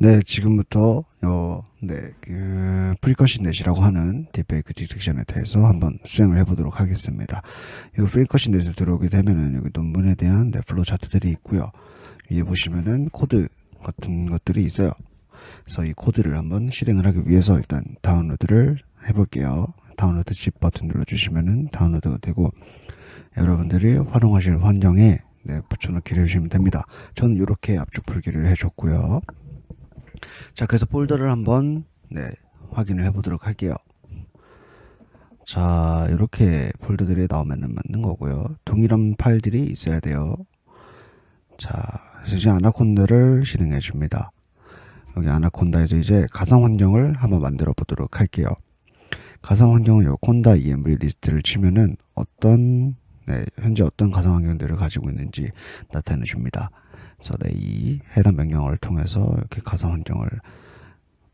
네, 지금부터 프리커시 넷이라고 하는 딥페이크 디텍션에 대해서 한번 수행을 해보도록 하겠습니다. 이 프리커시 넷에 들어오게 되면은 여기 논문에 대한 플로우 차트들이 있고요. 위에 보시면은 코드 같은 것들이 있어요. 그래서 이 코드를 한번 실행을 하기 위해서 일단 다운로드를 해볼게요. 다운로드 집 버튼 눌러주시면은 다운로드가 되고 여러분들이 활용하실 환경에 붙여넣기를 해주시면 됩니다. 저는 이렇게 압축 풀기를 해줬고요. 자, 그래서 폴더를 한번 확인을 해보도록 할게요. 자, 이렇게 폴더들이 나오면 맞는 거고요. 동일한 파일들이 있어야 돼요. 자, 그래서 이제 아나콘다를 실행해 줍니다. 여기 아나콘다에서 이제 가상 환경을 한번 만들어 보도록 할게요. 가상 환경은 요 콘다 env 리스트를 치면은 현재 어떤 가상 환경들을 가지고 있는지 나타내 줍니다. 그래서 이 해당 명령어를 통해서 이렇게 가상 환경을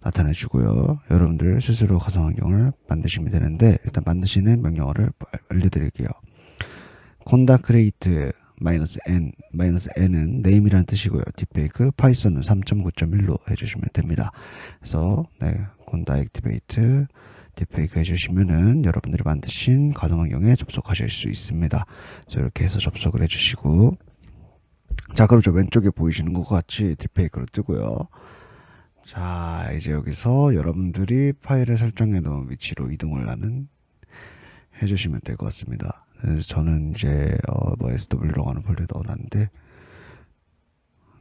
나타내 주고요. 여러분들 스스로 가상 환경을 만드시면 되는데 일단 만드시는 명령어를 알려드릴게요. conda create -n, -n은 name이라는 뜻이고요. 딥페이크 파이썬은 3.9.1로 해주시면 됩니다. 그래서 conda activate 딥페이크 해주시면은 여러분들이 만드신 가상 환경에 접속하실 수 있습니다. 그래서 이렇게 해서 접속을 해주시고, 자, 그럼 저 왼쪽에 보이시는 것 같이 딥페이크로 뜨고요. 자, 이제 여기서 여러분들이 파일을 설정해 놓은 위치로 이동을 해주시면 될 것 같습니다. 그래서 저는 이제 SW라고 하는 폴더에 넣어놨는데,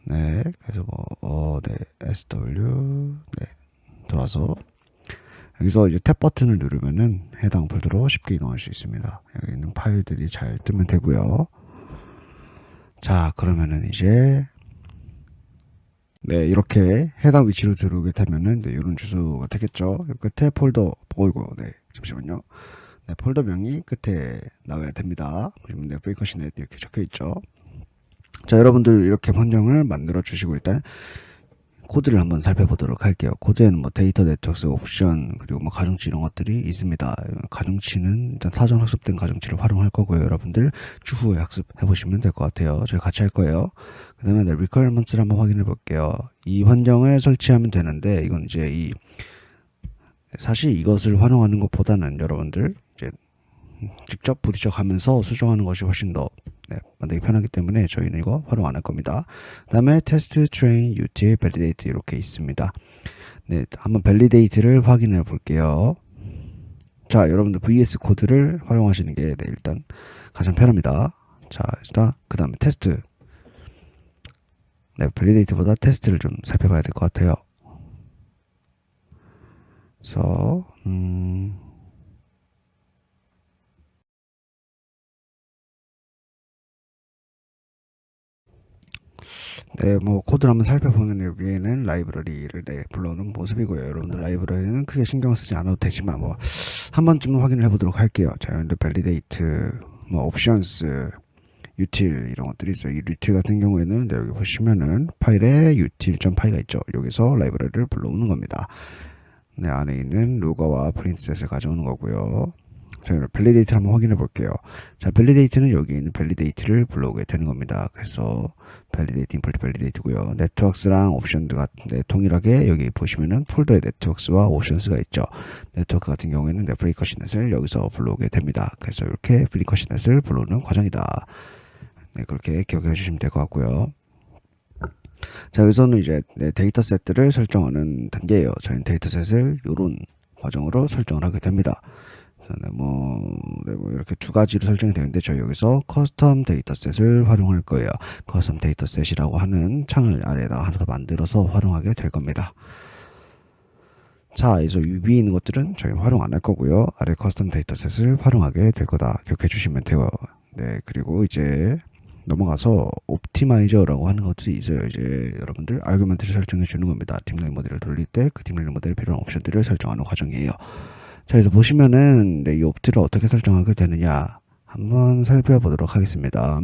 그래서 SW 돌아서 여기서 이제 탭 버튼을 누르면은 해당 폴더로 쉽게 이동할 수 있습니다. 여기 있는 파일들이 잘 뜨면 되고요. 자, 그러면은 이제 이렇게 해당 위치로 들어오게 되면은 이런 주소가 되겠죠. 끝에 폴더 보이고, 잠시만요. 폴더명이 끝에 나와야 됩니다. 그러면 프리커시넷 이렇게 적혀 있죠. 자, 여러분들 이렇게 환경을 만들어 주시고 일단 코드를 한번 살펴보도록 할게요. 코드에는 데이터 네트워크 옵션 그리고 가중치 이런 것들이 있습니다. 가중치는 일단 사전 학습된 가중치를 활용할 거고요. 여러분들 추후에 학습해 보시면 될 것 같아요. 저희 같이 할 거예요. 그 다음에 requirements를 한번 확인해 볼게요. 이 환경을 설치하면 되는데 이건 이제 사실 이것을 활용하는 것보다는 여러분들 이제 직접 부딪혀 가면서 수정하는 것이 훨씬 더 만들기 편하기 때문에 저희는 이거 활용 안 할 겁니다. 그 다음에 테스트, 트레인, util, validate 이렇게 있습니다. 한번 validate를 확인해 볼게요. 자, 여러분들 VS 코드를 활용하시는 게 일단 가장 편합니다. 자, 일단 그 다음에 테스트. validate보다 테스트를 좀 살펴봐야 될 것 같아요. 그래서 코드를 한번 살펴보면 위에는 라이브러리를 불러오는 모습이고요. 여러분들 라이브러리는 크게 신경 쓰지 않아도 되지만 한 번쯤은 확인을 해보도록 할게요. 자, 여러분들 밸리데이트, 옵션스, util 이런 것들이 있어요. 이 util 같은 경우에는 여기 보시면은 파일에 util.py가 있죠. 여기서 라이브러리를 불러오는 겁니다. 안에 있는 로거와 프린트셋을 가져오는 거고요. 자, 밸리데이트를 한번 확인해 볼게요. 자, 밸리데이트는 여기 있는 밸리데이트를 불러오게 되는 겁니다. 그래서 밸리데이트, 임포트 밸리데이트고요. 네트워크스랑 옵션드 같은데 동일하게 여기 보시면은 폴더에 네트워크스와 옵션스가 있죠. 네트워크 같은 경우에는 프리커시넷을 여기서 불러오게 됩니다. 그래서 이렇게 프리커시넷을 불러오는 과정이다. 그렇게 기억해 주시면 될 것 같고요. 자, 여기서는 이제 데이터 셋들을 설정하는 단계예요. 저희는 데이터 셋을 이런 과정으로 설정을 하게 됩니다. 이렇게 두 가지로 설정이 되는데 저희 여기서 커스텀 데이터셋을 활용할 거예요. 커스텀 데이터셋이라고 하는 창을 아래에다가 하나 더 만들어서 활용하게 될 겁니다. 자, 그래서 위에 있는 것들은 저희 활용 안 할 거고요. 아래 커스텀 데이터셋을 활용하게 될 거다. 기억해 주시면 돼요. 그리고 이제 넘어가서 옵티마이저라고 하는 것이 있어요. 이제 여러분들 아규먼트를 설정해 주는 겁니다. 딥러닝 모델을 돌릴 때 그 딥러닝 모델에 필요한 옵션들을 설정하는 과정이에요. 자, 그래서 보시면은 이 옵트를 어떻게 설정하게 되느냐 한번 살펴보도록 하겠습니다.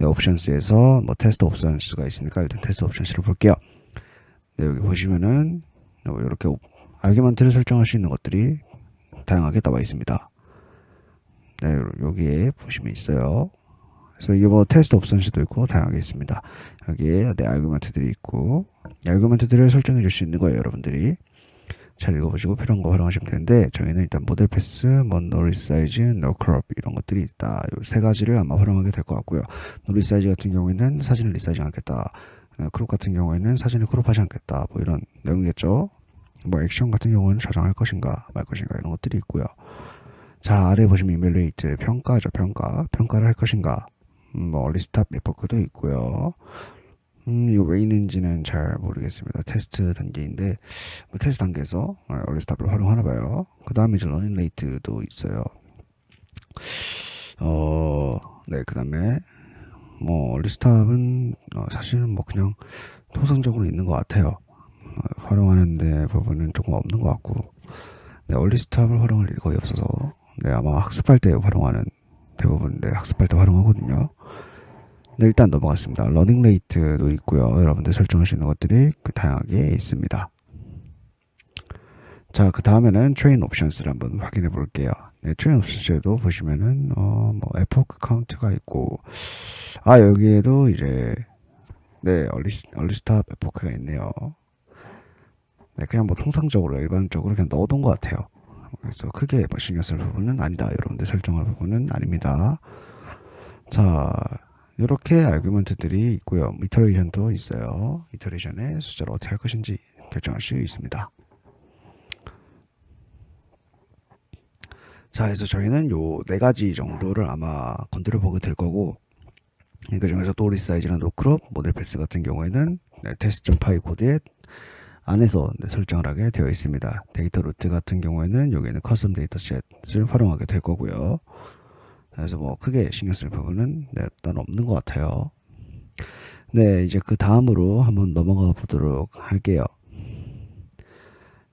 옵션스에서 테스트 옵션스가 있으니까 일단 테스트 옵션스를 볼게요. 여기 보시면은 이렇게 아규먼트를 설정할 수 있는 것들이 다양하게 나와 있습니다. 여기에 보시면 있어요. 그래서 이게 뭐 테스트 옵션도 있고 다양하게 있습니다. 여기에 네, 아규먼트들이 있고 아규먼트들을 설정해 줄 수 있는 거예요. 여러분들이 잘 읽어보시고 필요한 거 활용하시면 되는데 저희는 일단 모델 패스, 노 리사이즈, 노 크롭 이런 것들이 있다. 이 세 가지를 아마 활용하게 될 것 같고요. 노 리사이즈 같은 경우에는 사진을 리사이즈 않겠다. 크롭 같은 경우에는 사진을 크롭하지 않겠다. 뭐 이런 내용이겠죠. 뭐 액션 같은 경우는 저장할 것인가 말 것인가 이런 것들이 있고요. 자, 아래 보시면 이멜레이트 평가죠. 평가를 할 것인가. 뭐 얼리스탑 에포크도 있고요. 이거 왜 있는지는 잘 모르겠습니다. 테스트 단계인데 뭐 테스트 단계에서 얼리스탑을 활용하나 봐요. 그 다음에 이제 러닝 레이트도 있어요. 네, 그 다음에 뭐 얼리스탑은 사실은 뭐 그냥 통상적으로 있는 것 같아요. 활용하는데 부분은 조금 없는 것 같고, 네, 얼리스탑을 활용할 일이 거의 없어서, 네, 아마 학습할 때 활용하는 대부분 네, 학습할 때 활용하거든요. 네, 일단 넘어갔습니다. 러닝 레이트도 있고요. 여러분들 설정할 수 있는 것들이 다양하게 있습니다. 자, 그 다음에는 트레인 옵션스를 한번 확인해 볼게요. 네, 트레인 옵션스에도 보시면은 뭐 에포크 카운트가 있고, 여기에도 이제 네, 얼리스탑 에포크가 있네요. 네, 그냥 뭐 통상적으로 일반적으로 그냥 넣어둔 것 같아요. 그래서 크게 뭐 신경 쓸 부분은 아니다. 여러분들 설정할 부분은 아닙니다. 자, 이렇게 아규먼트들이 있고요. 이터레이션도 있어요. 이터레이션의 숫자를 어떻게 할 것인지 결정할 수 있습니다. 자, 그래서 저희는 요 네 가지 정도를 아마 건드려 보게 될 거고, 그 중에서 또 리사이즈나 노크롭, 모델 패스 같은 경우에는 네, 테스트.py 코드에 안에서 네, 설정을 하게 되어 있습니다. 데이터 루트 같은 경우에는 여기는 커스텀 데이터셋을 활용하게 될 거고요. 그래서 뭐 크게 신경 쓸 부분은 네, 일단 없는 것 같아요. 네, 이제 그 다음으로 한번 넘어가 보도록 할게요.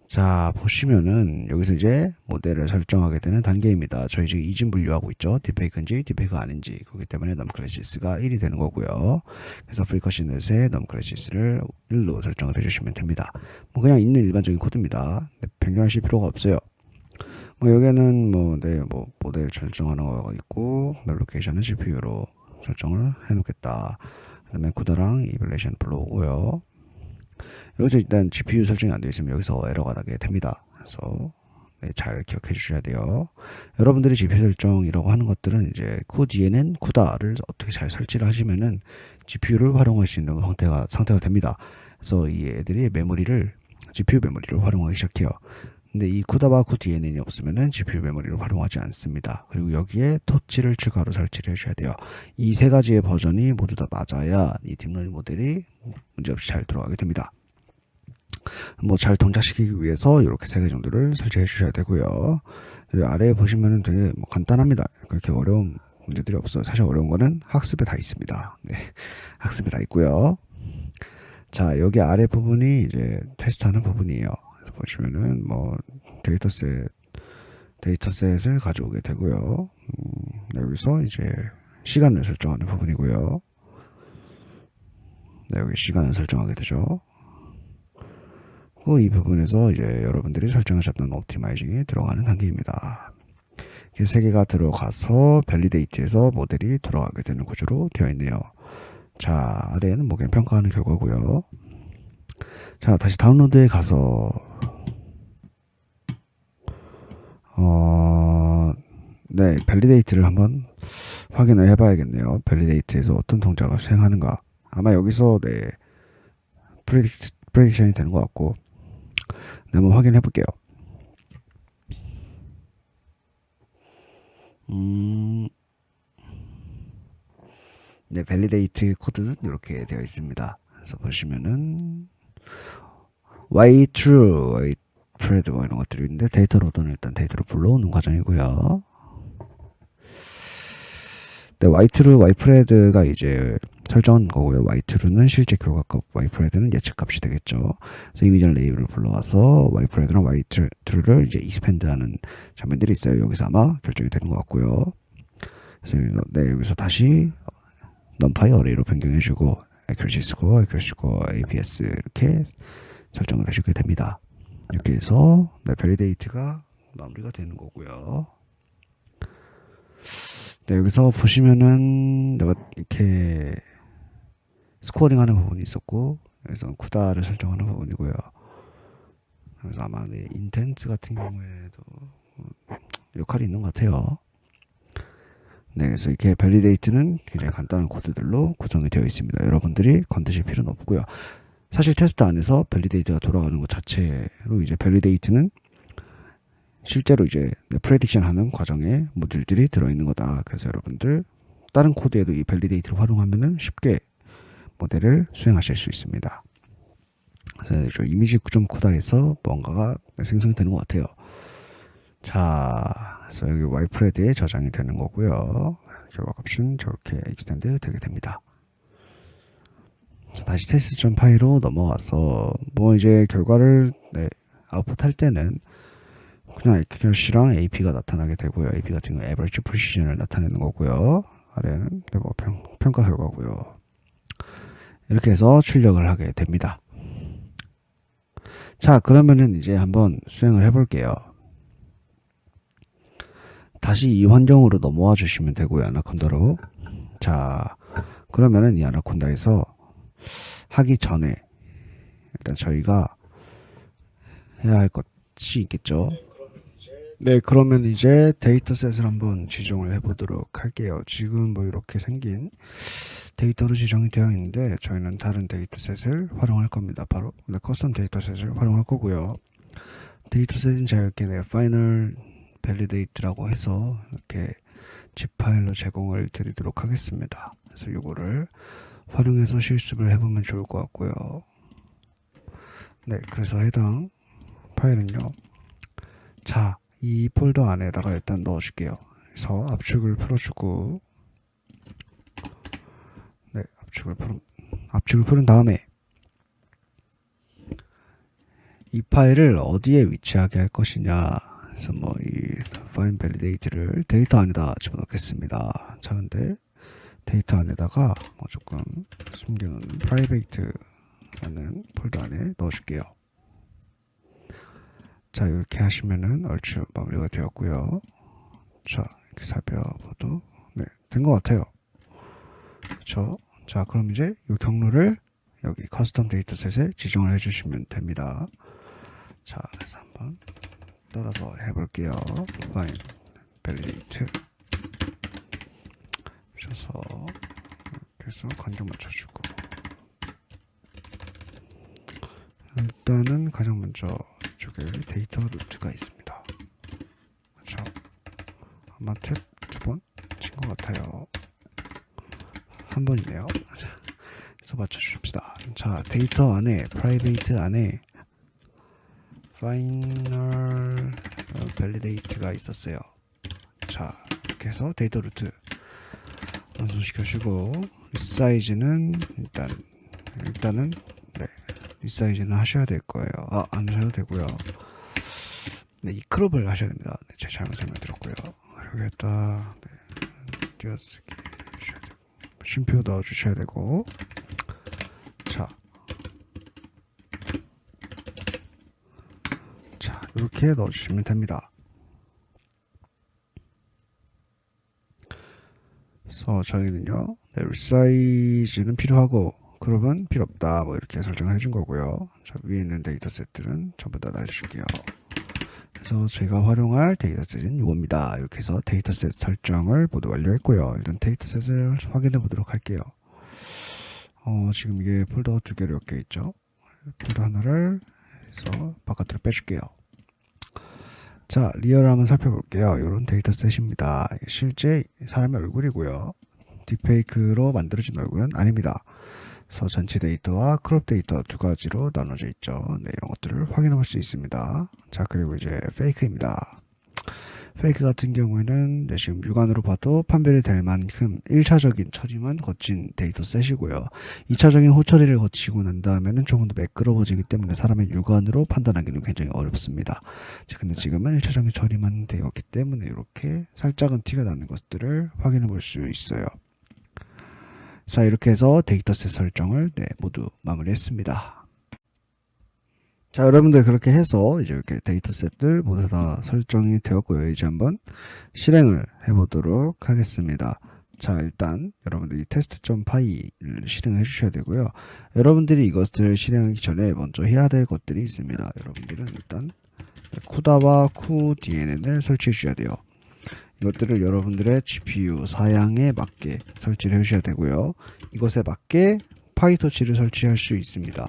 자, 보시면은 여기서 이제 모델을 설정하게 되는 단계입니다. 저희 지금 이진 분류하고 있죠. 딥페이크인지 딥페이크 아닌지. 그렇기 때문에 넘클래시스가 1이 되는 거고요. 그래서 프리커시넷에 넘클래시스를 1로 설정을 해주시면 됩니다. 뭐 그냥 있는 일반적인 코드입니다. 네, 변경하실 필요가 없어요. 뭐 여기에는 뭐 모델 설정하는 거가 있고 멜로케이션은 CPU로 설정을 해놓겠다. 그다음에 쿠다랑 이블레이션 불러오고요. 여기서 일단 GPU 설정이 안 되어 있으면 여기서 에러가 나게 됩니다. 그래서 네, 잘 기억해 주셔야 돼요. 여러분들이 GPU 설정이라고 하는 것들은 이제 그 뒤에는 쿠다를 어떻게 잘 설치를 하시면은 GPU를 활용할 수 있는 상태가 됩니다. 그래서 이 애들이 GPU 메모리를 활용하기 시작해요. 근데 이 쿠다와 그 DNN이 없으면은 GPU 메모리를 활용하지 않습니다. 그리고 여기에 토치를 추가로 설치를 해줘야 돼요. 이 세 가지의 버전이 모두 다 맞아야 이 딥러닝 모델이 문제없이 잘 들어가게 됩니다. 뭐 잘 동작시키기 위해서 이렇게 세 개 정도를 설치해 주셔야 되고요. 여기 아래에 보시면은 되게 뭐 간단합니다. 그렇게 어려운 문제들이 없어요. 사실 어려운 거는 학습에 다 있습니다. 네, 학습에 다 있고요. 자, 여기 아래 부분이 이제 테스트하는 부분이에요. 그래서 보시면은 뭐 데이터셋을 가져오게 되고요. 여기서 이제 시간을 설정하는 부분이고요. 네, 여기 시간을 설정하게 되죠. 이 부분에서 이제 여러분들이 설정하셨던 옵티마이징이 들어가는 단계입니다. 이렇게 세 개가 들어가서 밸리데이트에서 모델이 돌아가게 되는 구조로 되어 있네요. 자, 아래에는 뭐 그냥 평가하는 결과고요. 자, 다시 다운로드에 가서 네, 밸리데이트를 한번 확인을 해봐야겠네요. 밸리데이트에서 어떤 동작을 수행하는가. 아마 여기서 네, 프레딕션이 되는 것 같고, 네, 한번 확인해 볼게요. 네, 밸리데이트 코드는 이렇게 되어 있습니다. 그래서 보시면은 true, spread 뭐 이런 것들이 있는데 데이터 로드는 일단 데이터를 불러오는 과정이고요. 네, true, spread가 이제 설정한 거고요. true는 실제 결과값, spread는 예측값이 되겠죠. 그래서 이미지 레이블을 불러와서 spread랑 true를 이제 expand하는 장면들이 있어요. 여기서 아마 결정이 되는 것 같고요. 그래서 네, 여기서 다시 numpy array로 변경해주고 accuracy score, APS 이렇게 설정을 해주게 됩니다. 이렇게 해서 네, 밸리데이트가 마무리가 되는 거고요. 네, 여기서 보시면은 내가 이렇게 스코어링 하는 부분이 있었고, 여기서 쿠다를 설정하는 부분이고요. 그래서 아마 네, 인텐스 같은 경우에도 역할이 있는 것 같아요. 네, 그래서 이렇게 밸리데이트는 굉장히 간단한 코드들로 구성이 되어 있습니다. 여러분들이 건드실 필요는 없고요. 사실 테스트 안에서 밸리데이트가 돌아가는 것 자체로 이제 밸리데이트는 실제로 이제 프레딕션 하는 과정에 모듈들이 들어있는 거다. 그래서 여러분들 다른 코드에도 이 밸리데이트를 활용하면은 쉽게 모델을 수행하실 수 있습니다. 그래서 저 이미지 좀 쿠다에서 뭔가가 생성이 되는 것 같아요. 자, 그래서 여기 와이프레드에 저장이 되는 거고요. 결과값은 저렇게 익스텐드 되게 됩니다. 다시 테스트 파일로 넘어가서 뭐 이제 결과를 아웃풋 할 때는 그냥 accuracy랑 AP가 나타나게 되고요. AP 같은 경우 average precision을 나타내는 거고요. 아래는 뭐 평가 결과고요. 이렇게 해서 출력을 하게 됩니다. 자, 그러면은 이제 한번 수행을 해볼게요. 다시 이 환경으로 넘어와 주시면 되고요. 아나콘다로. 자, 그러면은 이 아나콘다에서 하기 전에 일단 저희가 해야 할 것이 있겠죠. 네, 그러면 이제 데이터셋을 한번 지정을 해보도록 할게요. 지금 뭐 이렇게 생긴 데이터로 지정이 되어 있는데 저희는 다른 데이터셋을 활용할 겁니다. 바로 커스텀 데이터셋을 활용할 거고요. 데이터셋은 제가 이렇게 final validate라고 해서 이렇게 zip 파일로 제공을 드리도록 하겠습니다. 그래서 이거를 활용해서 실습을 해보면 좋을 것 같고요. 네, 그래서 해당 파일은요. 자, 이 폴더 안에다가 일단 넣어줄게요. 그래서 압축을 풀어주고, 네, 압축을 풀은 다음에 이 파일을 어디에 위치하게 할 것이냐. 그래서 뭐 이 find validate를 데이터 안에다 집어넣겠습니다. 자, 근데 데이터 안에다가 뭐 조금 숨겨놓은 private라는 폴더 안에 넣어줄게요. 자, 이렇게 하시면은 얼추 마무리가 되었고요. 자, 이렇게 살펴봐도 네, 된 것 같아요. 그렇죠? 자, 그럼 이제 이 경로를 여기 커스텀 데이터셋에 지정을 해주시면 됩니다. 자, 그래서 한번 따라서 해볼게요. find validate 하셔서 이렇게 해서 간격 맞춰주고, 일단은 가장 먼저 이쪽에 데이터 루트가 있습니다. 그렇죠? 아마 탭 2번 친 것 같아요. 한 번이네요. 그래서 맞춰주십시다. 자, 데이터 안에 private 안에 final validate가 있었어요. 자, 이렇게 해서 데이터 루트 완성시켜주고, 리사이즈는 일단은 네, 리사이즈는 하셔야 될 거예요. 안 하셔도 되고요. 네, 이 크롭을 하셔야 됩니다. 네, 제가 잘못 설명드렸고요. 여기에다 띄어쓰기 해주셔야 되고, 쉼표 넣어주셔야 되고, 자, 이렇게 넣어주시면 됩니다. 그래서 저희는요, 네, 리사이즈는 필요하고 크롭은 필요 없다. 뭐 이렇게 설정을 해준 거고요. 자, 위에 있는 데이터셋들은 전부 다 날려줄게요. 그래서 제가 활용할 데이터셋은 이겁니다. 이렇게 해서 데이터셋 설정을 모두 완료했고요. 일단 데이터셋을 확인해 보도록 할게요. 지금 이게 폴더 두 개로 엮여 있죠. 폴더 하나를 해서 바깥으로 빼줄게요. 자, 리얼을 한번 살펴볼게요. 이런 데이터셋입니다. 실제 사람의 얼굴이고요. 딥페이크로 만들어진 얼굴은 아닙니다. 그래서 전체 데이터와 크롭 데이터 두 가지로 나눠져 있죠. 네, 이런 것들을 확인해 볼 수 있습니다. 자, 그리고 이제 페이크입니다. 페이크 같은 경우에는 네, 지금 육안으로 봐도 판별이 될 만큼 1차적인 처리만 거친 데이터셋이고요. 2차적인 호처리를 거치고 난 다음에는 조금 더 매끄러워지기 때문에 사람의 육안으로 판단하기는 굉장히 어렵습니다. 근데 지금은 1차적인 처리만 되었기 때문에 이렇게 살짝은 티가 나는 것들을 확인해 볼 수 있어요. 자, 이렇게 해서 데이터셋 설정을 모두 마무리했습니다. 자, 여러분들 그렇게 해서 이제 이렇게 데이터셋들 모두 다 설정이 되었고요. 이제 한번 실행을 해보도록 하겠습니다. 자, 일단 여러분들이 test.py를 실행해 주셔야 되고요. 여러분들이 이것을 실행하기 전에 먼저 해야 될 것들이 있습니다. 여러분들은 일단 쿠다와 쿠DNN을 설치해 주셔야 돼요. 이것들을 여러분들의 GPU 사양에 맞게 설치를 해주셔야 되고요. 이것에 맞게 파이토치를 설치할 수 있습니다.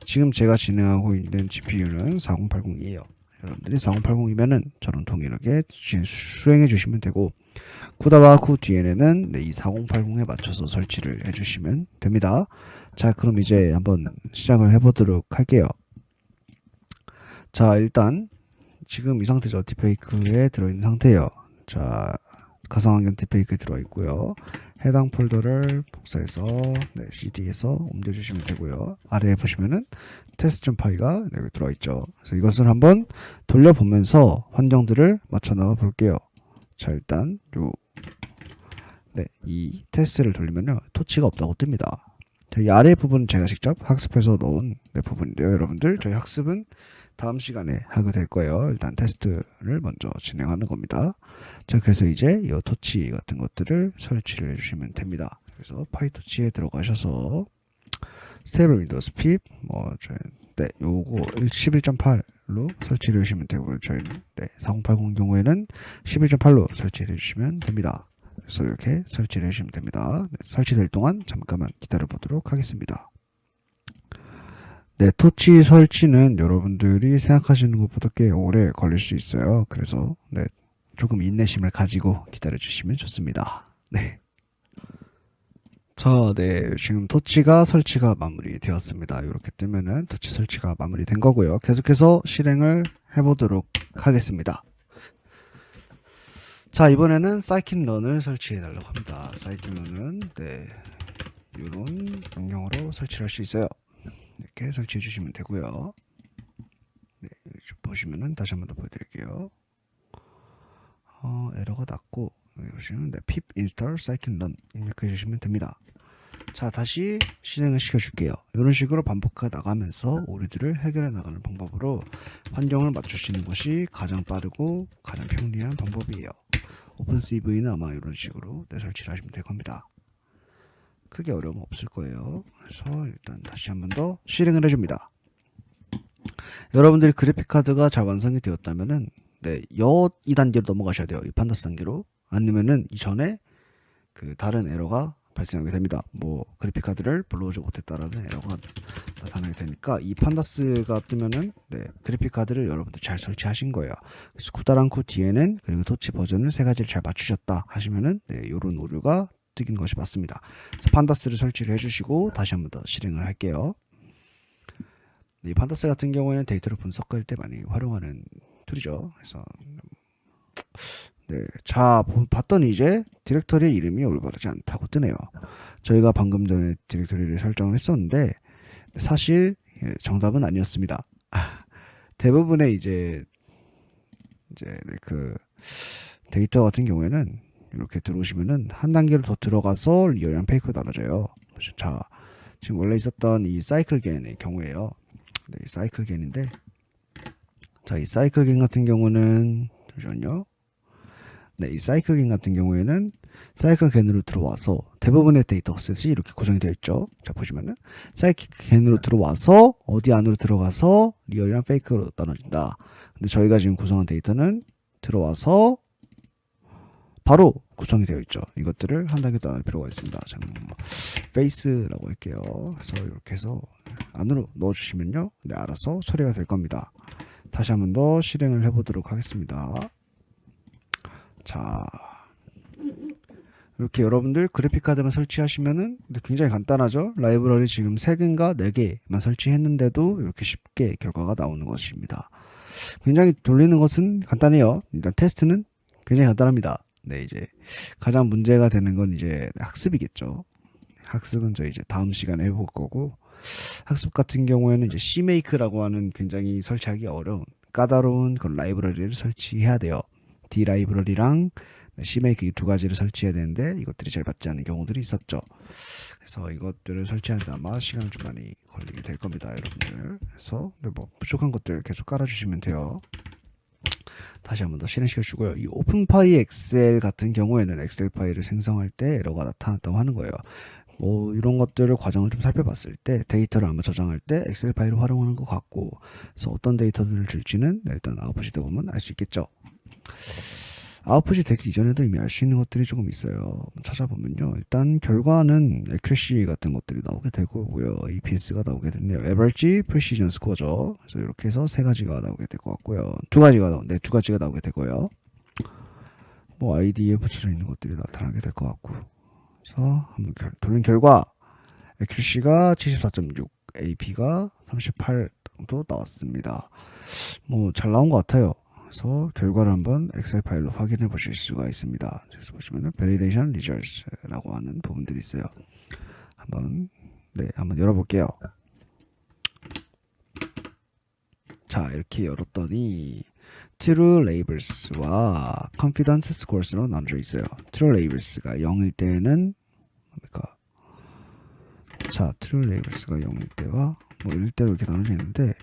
지금 제가 진행하고 있는 GPU는 4080이에요. 여러분들이 4080이면은 저랑 동일하게 수행해 주시면 되고, 쿠다와 쿠DNN은 이 4080에 맞춰서 설치를 해주시면 됩니다. 자, 그럼 이제 한번 시작을 해보도록 할게요. 자, 일단 지금 이 상태죠. 딥페이크에 들어있는 상태예요. 자, 가상환경 딥페이크에 들어있고요. 해당 폴더를 복사해서 CD에서 옮겨주시면 되고요. 아래에 보시면은 test.py가 여기 들어있죠. 그래서 이것을 한번 돌려보면서 환경들을 맞춰 나가 볼게요. 자, 일단 이 테스트를 돌리면요, 토치가 없다고 뜹니다. 이 아래 부분은 제가 직접 학습해서 넣은 부분인데요. 여러분들 저희 학습은 다음 시간에 하게 될 거예요. 일단 테스트를 먼저 진행하는 겁니다. 자, 그래서 이제 이 토치 같은 것들을 설치를 해주시면 됩니다. 그래서 파이토치에 들어가셔서 스테이블 윈도우스 핍 요거 11.8로 설치를 해주시면 되고요. 저희는 4080 경우에는 11.8로 설치해 주시면 됩니다. 그래서 이렇게 설치를 해주시면 됩니다. 설치될 동안 잠깐만 기다려 보도록 하겠습니다. 토치 설치는 여러분들이 생각하시는 것보다 꽤 오래 걸릴 수 있어요. 그래서 조금 인내심을 가지고 기다려 주시면 좋습니다. 자, 지금 토치가 설치가 마무리되었습니다. 이렇게 뜨면은 토치 설치가 마무리된 거고요. 계속해서 실행을 해보도록 하겠습니다. 자, 이번에는 scikit-learn을 설치해 달라고 합니다. scikit-learn은 이런 명령어로 설치를 할 수 있어요. 이렇게 설치해 주시면 되고요. 보시면은 다시 한번 더 보여드릴게요. 에러가 났고, 여기 보시면 pip install scikit-learn 입력해 주시면 됩니다. 자, 다시 실행을 시켜줄게요. 이런 식으로 반복해 나가면서 오류들을 해결해 나가는 방법으로 환경을 맞추시는 것이 가장 빠르고 가장 편리한 방법이에요. 오픈CV는 아마 이런 식으로 설치를 하시면 될 겁니다. 크게 어려움 없을 거예요. 그래서 일단 다시 한 번 더 실행을 해줍니다. 여러분들이 그래픽카드가 잘 완성이 되었다면은 이 단계로 넘어가셔야 돼요. 이 판다스 단계로. 아니면은 이전에 그 다른 에러가 발생하게 됩니다. 그래픽카드를 불러오지 못했다라는 에러가 나타나게 되니까 이 판다스가 뜨면은 그래픽카드를 여러분들 잘 설치하신 거예요. 그래서 쿠다랑 쿠DNN 그리고 토치 버전을 세 가지를 잘 맞추셨다 하시면은 이런 오류가 뜨긴 것이 맞습니다. 그래서 판다스를 설치를 해주시고 다시 한번 더 실행을 할게요. 이 판다스 같은 경우에는 데이터를 분석할 때 많이 활용하는 툴이죠. 그래서 자, 봤더니 이제 디렉터리 이름이 올바르지 않다고 뜨네요. 저희가 방금 전에 디렉터리를 설정을 했었는데 사실 정답은 아니었습니다. 대부분의 이제 그 데이터 같은 경우에는 이렇게 들어오시면은 한 단계로 더 들어가서 리얼이랑 페이크가 나눠져요. 자, 지금 원래 있었던 이 사이클겐의 경우에요. 이 사이클겐인데, 자, 이 사이클겐 같은 경우는 잠시만요. 이 사이클겐 같은 경우에는 사이클겐으로 들어와서 대부분의 데이터셋이 이렇게 구성이 되어 있죠. 자, 보시면은 사이클겐으로 들어와서 어디 안으로 들어가서 리얼이랑 페이크로 나눠진다. 근데 저희가 지금 구성한 데이터는 들어와서 바로 구성이 되어 있죠. 이것들을 한 단계 더 나눌 필요가 있습니다. 저는 face라고 할게요. 그래서 이렇게 해서 안으로 넣어주시면요, 알아서 처리가 될 겁니다. 다시 한번 더 실행을 해보도록 하겠습니다. 자, 이렇게 여러분들 그래픽카드만 설치하시면은 굉장히 간단하죠. 라이브러리 지금 3개인가 4개만 설치했는데도 이렇게 쉽게 결과가 나오는 것입니다. 굉장히 돌리는 것은 간단해요. 일단 테스트는 굉장히 간단합니다. 이제 가장 문제가 되는 건 이제 학습이겠죠. 학습은 저희 이제 다음 시간에 해볼 거고, 학습 같은 경우에는 이제 CMake라고 하는 굉장히 설치하기 어려운 까다로운 그런 라이브러리를 설치해야 돼요. D 라이브러리랑 CMake 이 두 가지를 설치해야 되는데 이것들이 잘 맞지 않는 경우들이 있었죠. 그래서 이것들을 설치하는데 아마 시간을 좀 많이 걸리게 될 겁니다, 여러분들. 그래서 뭐 부족한 것들 계속 깔아주시면 돼요. 다시 한번 더 실행시켜 주고요. 이 오픈파이 엑셀 같은 경우에는 엑셀 파일을 생성할 때 에러가 나타났다고 하는 거예요. 뭐 이런 것들을 과정을 좀 살펴봤을 때 데이터를 아마 저장할 때 엑셀 파일을 활용하는 것 같고, 그래서 어떤 데이터들을 줄지는 일단 아웃풋이 되보면 알 수 있겠죠. 아웃풋이 되기 이전에도 이미 알 수 있는 것들이 조금 있어요. 찾아보면요, 일단 결과는 accuracy 같은 것들이 나오게 되고요, EPS가 나오게 됐네요. average, precision score죠. 그래서 이렇게 해서 세 가지가 나오게 될 것 같고요. 두 가지가 나오게 되고요. 뭐 ID에 붙여져 있는 것들이 나타나게 될 것 같고, 그래서 한번 돌린 결과 accuracy가 74.6, AP가 38 정도 나왔습니다. 뭐 잘 나온 것 같아요. 그래서 결과를 한번 엑셀 파일로 확인해 보실 수가 있습니다. 그래서 보시면은 validation results라고 하는 부분들이 있어요. 한번 열어볼게요. 자, 이렇게 열었더니 true labels와 confidence scores로 나눠져 있어요. true labels가 0일 때는 뭡니까? 자, true labels가 0일 때와 뭐 1대로 이렇게 나눠져 있는데,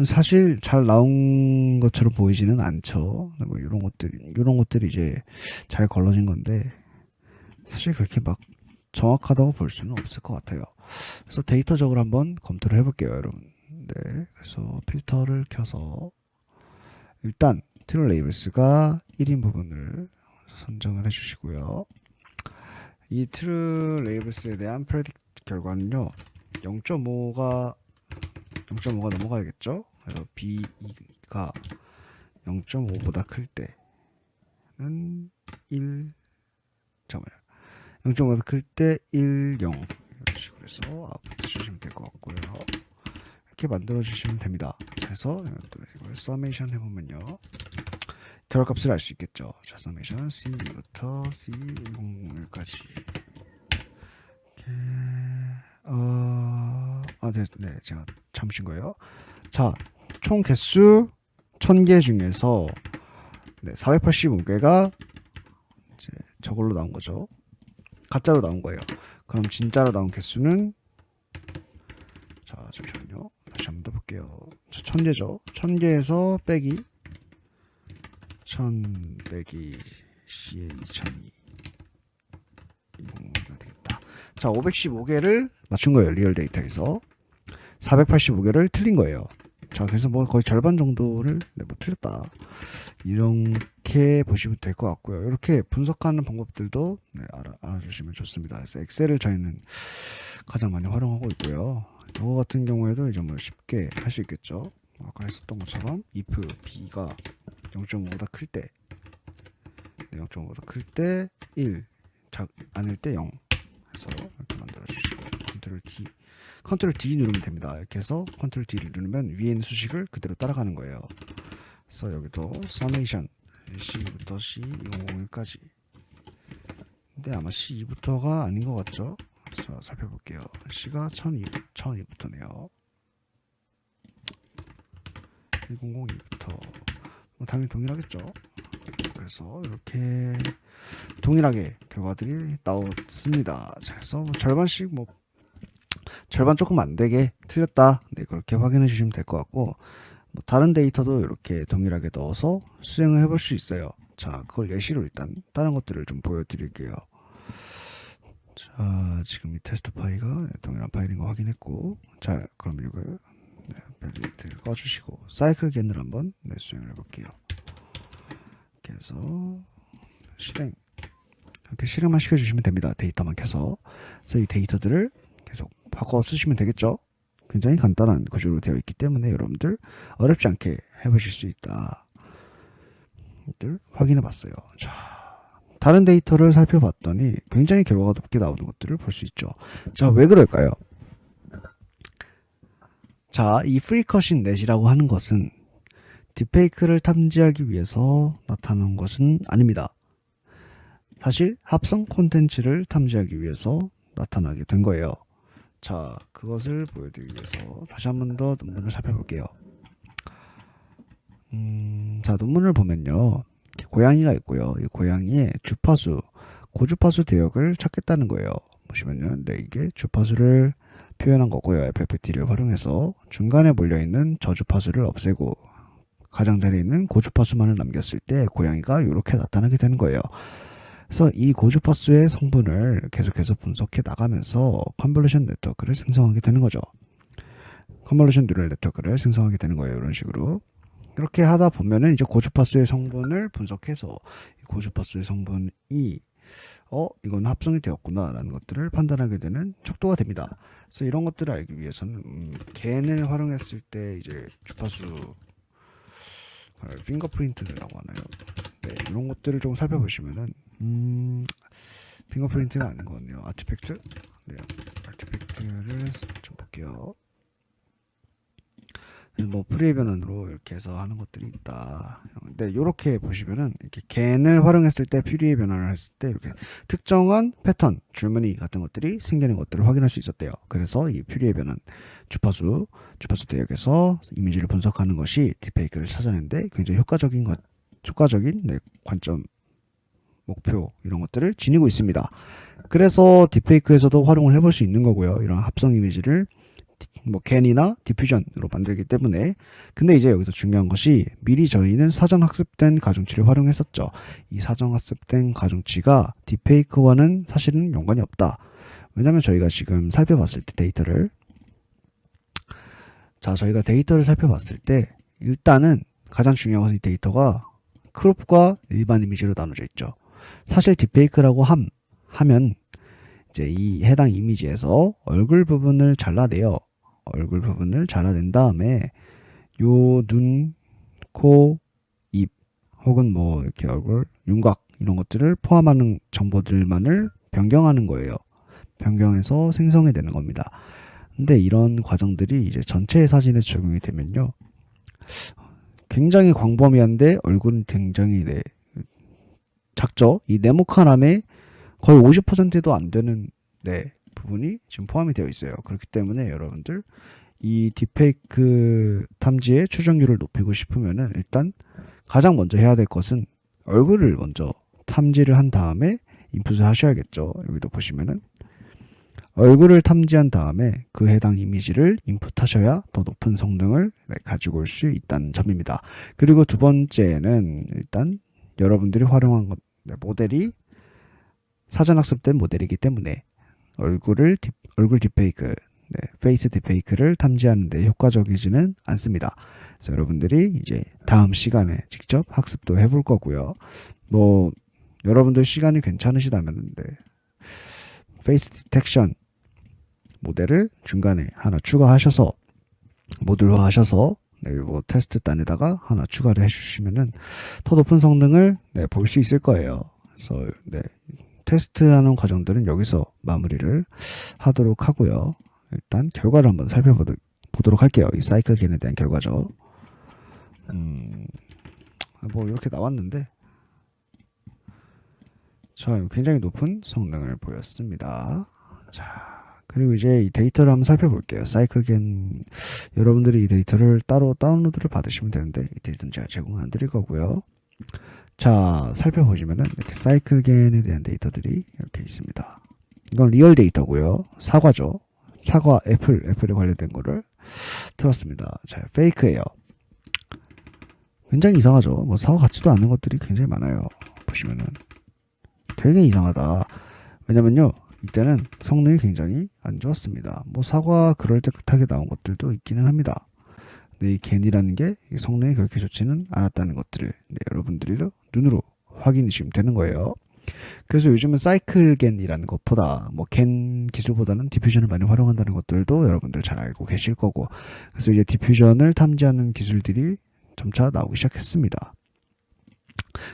사실 잘 나온 것처럼 보이지는 않죠. 뭐 이런 것들이 이제 잘 걸러진 건데, 사실 그렇게 막 정확하다고 볼 수는 없을 것 같아요. 그래서 데이터적으로 한번 검토를 해볼게요, 여러분. 네, 그래서 필터를 켜서 일단 true labels가 1인 부분을 선정을 해주시고요. 이 true labels에 대한 predict 결과는요, 0.5가 넘어가야겠죠. 그래서 B2가 0.5보다 클 때는 1, 잠깐만요. 0.5보다 클 때 1, 0 이런 식으로 해서 아웃풋 주시면 될 것 같고요. 이렇게 만들어 주시면 됩니다. 그래서 이걸 서메이션 해보면요, 결과값을 알 수 있겠죠. 자, 서메이션 C2부터 C101까지 이렇게 네, 제가 참으신 거예요. 자, 총 개수 1000개 중에서 485개가 이제 저걸로 나온 거죠. 가짜로 나온 거예요. 그럼 진짜로 나온 개수는, 자, 잠시만요. 다시 한번 더 볼게요. 1000개죠. 1000개에서 빼기 1000 빼기 C에 2002 20가 되겠다. 자, 515개를 맞춘 거예요. 리얼 데이터에서 485개를 틀린 거예요. 자, 그래서 뭐 거의 절반 정도를 뭐 틀렸다, 이렇게 보시면 될 것 같고요. 이렇게 분석하는 방법들도 알아주시면 좋습니다. 그래서 엑셀을 저희는 가장 많이 활용하고 있고요. 이거 같은 경우에도 이제 뭐 쉽게 할 수 있겠죠. 아까 했었던 것처럼 if b가 0.5보다 클 때, 0.5보다 클 때 1, 아닐 때 0 해서 이렇게 만들어 주시고, 컨트롤 D 누르면 됩니다. 이렇게 해서 컨트롤 D를 누르면 위에 있는 수식을 그대로 따라가는 거예요. 그래서 여기도 summation C2부터 C201까지, 근데 아마 C2부터가 아닌 것 같죠? 자, 살펴볼게요. C가 1002부터네요. 1002부터 뭐 당연히 동일하겠죠. 그래서 이렇게 동일하게 결과들이 나왔습니다. 자, 그래서 뭐 절반씩, 뭐 절반 조금 안 되게 틀렸다, 네, 그렇게 확인해 주시면 될 것 같고, 뭐 다른 데이터도 이렇게 동일하게 넣어서 수행을 해볼 수 있어요. 자, 그걸 예시로 일단 다른 것들을 좀 보여드릴게요. 자, 지금 이 테스트 파일가 동일한 파일인 거 확인했고, 자, 그럼 이걸 밸리데이트를 꺼주시고 사이클 겐을 한번 수행을 해볼게요. 이렇게 해서 이렇게 실행만 시켜주시면 됩니다. 데이터만 켜서. 그래서 이 데이터들을 계속 바꿔 쓰시면 되겠죠. 굉장히 간단한 구조로 되어 있기 때문에 여러분들 어렵지 않게 해보실 수 있다, 이들 확인해 봤어요. 자, 다른 데이터를 살펴봤더니 굉장히 결과가 높게 나오는 것들을 볼 수 있죠. 자, 왜 그럴까요? 자, 이 프리컷인 넷이라고 하는 것은 딥페이크를 탐지하기 위해서 나타난 것은 아닙니다. 사실 합성 콘텐츠를 탐지하기 위해서 나타나게 된 거예요. 자, 그것을 보여드리기 위해서 다시 한 번 더 논문을 살펴볼게요. 자, 논문을 보면요, 고양이가 있고요. 이 고양이의 주파수, 고주파수 대역을 찾겠다는 거예요. 보시면요, 이게 주파수를 표현한 거고요. FFT를 활용해서 중간에 몰려있는 저주파수를 없애고 가장자리에 있는 고주파수만을 남겼을 때 고양이가 이렇게 나타나게 되는 거예요. 그래서 이 고주파수의 성분을 계속해서 분석해 나가면서 컨볼루션 네트워크를 생성하게 되는 거죠. 컨볼루션 뉴럴 네트워크를 생성하게 되는 거예요. 이런 식으로. 이렇게 하다 보면은 이제 고주파수의 성분을 분석해서 이 고주파수의 성분이 이건 합성이 되었구나 라는 것들을 판단하게 되는 척도가 됩니다. 그래서 이런 것들을 알기 위해서는 겐을 활용했을 때 이제 주파수 핑거프린트라고 하나요? 네, 이런 것들을 좀 살펴보시면은 핑거프린트가 아닌 것 같네요. 아티팩트? 네, 아티팩트를 좀 볼게요. 뭐 프리의 변환으로 이렇게 해서 하는 것들이 있다. 근데 이렇게 보시면은 이렇게 겐을 활용했을 때 퓨리의 변환을 했을 때 이렇게 특정한 패턴, 줄무늬 같은 것들이 생기는 것들을 확인할 수 있었대요. 그래서 이 퓨리의 변환 주파수 대역에서 이미지를 분석하는 것이 딥페이크를 찾아내는데 굉장히 효과적인 네, 관점, 목표 이런 것들을 지니고 있습니다. 그래서 딥페이크에서도 활용을 해볼 수 있는 거고요. 이런 합성 이미지를 뭐 겐이나 디퓨전으로 만들기 때문에. 근데 이제 여기서 중요한 것이 미리 저희는 사전 학습된 가중치를 활용했었죠. 이 사전 학습된 가중치가 딥페이크와는 사실은 연관이 없다. 왜냐면 저희가 지금 살펴봤을 때 저희가 데이터를 살펴봤을 때 일단은 가장 중요한 것은 이 데이터가 크롭과 일반 이미지로 나눠져 있죠. 사실 딥페이크라고 하면 이제 이 해당 이미지에서 얼굴 부분을 잘라내요. 얼굴 부분을 잘라낸 다음에 요 눈, 코, 입 혹은 뭐 이렇게 얼굴, 윤곽 이런 것들을 포함하는 정보들만을 변경하는 거예요. 변경해서 생성이 되는 겁니다. 근데 이런 과정들이 이제 전체 사진에 적용이 되면요. 굉장히 광범위한데 얼굴은 굉장히 작죠. 이 네모칸 안에 거의 50%도 안 되는 부분이 지금 포함이 되어 있어요. 그렇기 때문에 여러분들 이 딥페이크 탐지의 추정률을 높이고 싶으면은 일단 가장 먼저 해야 될 것은 얼굴을 먼저 탐지를 한 다음에 인풋을 하셔야겠죠. 여기도 보시면은 얼굴을 탐지한 다음에 그 해당 이미지를 인풋하셔야 더 높은 성능을 가지고 올 수 있다는 점입니다. 그리고 두 번째는 일단 여러분들이 활용한 모델이 사전 학습된 모델이기 때문에 얼굴 딥페이크, 페이스 딥페이크를 탐지하는 데 효과적이지는 않습니다. 그래서 여러분들이 이제 다음 시간에 직접 학습도 해볼 거고요. 뭐 여러분들 시간이 괜찮으시다면 페이스 디텍션 모델을 중간에 하나 추가하셔서 모듈화하셔서 뭐 테스트단에다가 하나 추가를 해주시면은 더 높은 성능을 볼 수 있을 거예요. 그래서 테스트하는 과정들은 여기서 마무리를 하도록 하고요. 일단 결과를 한번 살펴보도록 할게요. 이 사이클 겐에 대한 결과죠. 뭐 이렇게 나왔는데 자, 굉장히 높은 성능을 보였습니다. 자, 그리고 이제 이 데이터를 한번 살펴볼게요. 사이클겐 여러분들이 이 데이터를 따로 다운로드를 받으시면 되는데 이 데이터는 제가 제공 안 드릴 거고요. 자, 살펴보시면은 이렇게 사이클겐에 대한 데이터들이 이렇게 있습니다. 이건 리얼 데이터고요. 사과죠. 사과 애플에 관련된 거를 틀었습니다. 자, 페이크예요. 굉장히 이상하죠. 뭐 사과 같지도 않은 것들이 굉장히 많아요. 보시면은 되게 이상하다. 왜냐면요, 이때는 성능이 굉장히 안 좋았습니다. 뭐 사과 그럴듯하게 나온 것들도 있기는 합니다. 근데 이 겐이라는 게 성능이 그렇게 좋지는 않았다는 것들을 여러분들이 눈으로 확인하시면 되는 거예요. 그래서 요즘은 사이클겐이라는 것보다 뭐 겐 기술보다는 디퓨전을 많이 활용한다는 것들도 여러분들 잘 알고 계실 거고, 그래서 이제 디퓨전을 탐지하는 기술들이 점차 나오기 시작했습니다.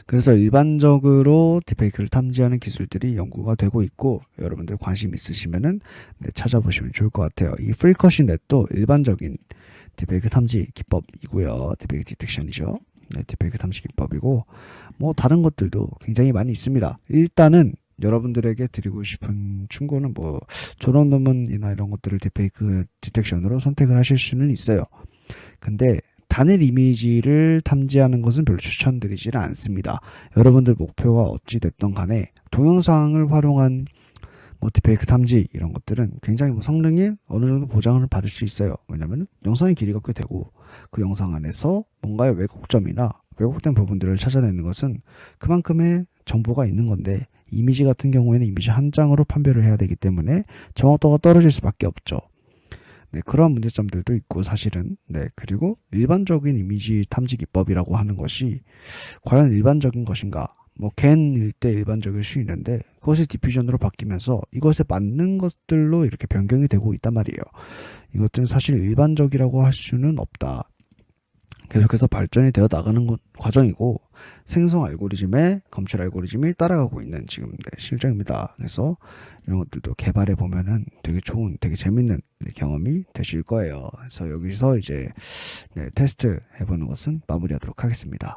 그래서 일반적으로 딥페이크를 탐지하는 기술들이 연구가 되고 있고, 여러분들 관심 있으시면은 찾아보시면 좋을 것 같아요. 이 프리커시 넷도 일반적인 딥페이크 탐지 기법이고요. 딥페이크 디텍션이죠. 딥페이크 탐지 기법이고, 뭐 다른 것들도 굉장히 많이 있습니다. 일단은 여러분들에게 드리고 싶은 충고는 뭐 졸업 논문이나 이런 것들을 딥페이크 디텍션으로 선택을 하실 수는 있어요. 근데 단일 이미지를 탐지하는 것은 별로 추천드리지는 않습니다. 여러분들 목표가 어찌 됐던 간에 동영상을 활용한 뭐 딥페이크 탐지 이런 것들은 굉장히 뭐 성능이 어느 정도 보장을 받을 수 있어요. 왜냐면 영상의 길이가 꽤 되고 그 영상 안에서 뭔가의 왜곡점이나 왜곡된 부분들을 찾아내는 것은 그만큼의 정보가 있는 건데, 이미지 같은 경우에는 이미지 한 장으로 판별을 해야 되기 때문에 정확도가 떨어질 수밖에 없죠. 네, 그러한 문제점들도 있고 사실은. 네, 그리고 일반적인 이미지 탐지 기법이라고 하는 것이 과연 일반적인 것인가? 뭐 겐일 때 일반적일 수 있는데 그것이 디퓨전으로 바뀌면서 이것에 맞는 것들로 이렇게 변경이 되고 있단 말이에요. 이것들은 사실 일반적이라고 할 수는 없다. 계속해서 발전이 되어 나가는 과정이고, 생성 알고리즘에 검출 알고리즘이 따라가고 있는 지금 실정입니다. 그래서 이런 것들도 개발해 보면은 되게 좋은, 되게 재밌는 경험이 되실 거예요. 그래서 여기서 이제 테스트 해보는 것은 마무리하도록 하겠습니다.